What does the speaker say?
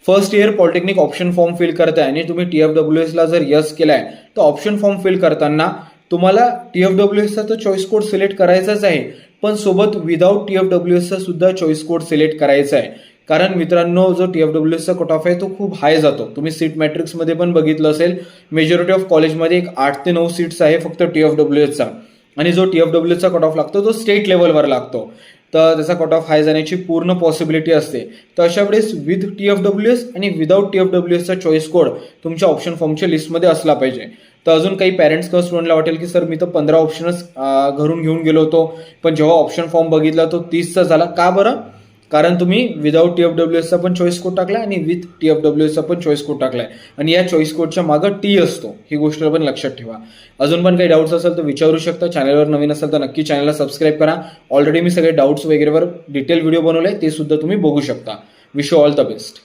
First year polytechnic option form fill करताय आणि तुम्ही TFWSला जर यस केलाय तर ऑप्शन फॉर्म फिल करताना तुम्हाला TFWSचा तो चॉईस कोड सिलेक्ट करायचाच आहे, पण सोबत विदाउट TFWSचा सुद्धा चॉईस कोड सिलेक्ट करायचा आहे. कारण मित्रांनो, जो TFWSचा कट ऑफ आहे तो खूप हाय जातो. तुम्ही सीट मॅट्रिक्समध्ये पण बघितलं असेल, मेजॉरिटी ऑफ कॉलेजमध्ये एक 8 ते 9 सीट्स आहे फक्त TFWSचा, आणि जो TFWSचा कट ऑफ लागतो तो स्टेट लेवलवर लागतो, तर त्याचा कट ऑफ हाय जाण्याची पूर्ण पॉसिबिलिटी असते. तर अशा वेळेस विथ TFWS आणि विदाउट TFWSचा चॉईस कोड तुमच्या ऑप्शन फॉर्मच्या लिस्टमध्ये असला पाहिजे. तर अजून काही पॅरेंट्स किंवा स्टुडंटला वाटेल की सर मी तर 15 ऑप्शनच घरून घेऊन गेलो होतो, पण जेव्हा ऑप्शन फॉर्म बघितला तो 30चा झाला. का बरं? कारण तुम्ही विदाउट TFWSचा पण चॉईस कोड टाकलाय आणि विथ TFWSचा पण चॉईस कोड टाकलाय, आणि या चॉईस कोडच्या मागं T असतो. ही गोष्ट पण लक्षात ठेवा. अजून पण काही डाऊट्स असेल तर विचारू शकता. चॅनलवर नवीन असेल तर नक्की चॅनलला सबस्क्राईब करा. ऑलरेडी मी सगळे डाऊट्स वगैरेवर डिटेल व्हिडिओ बनवले, ते सुद्धा तुम्ही बघू शकता. Wish you all the best.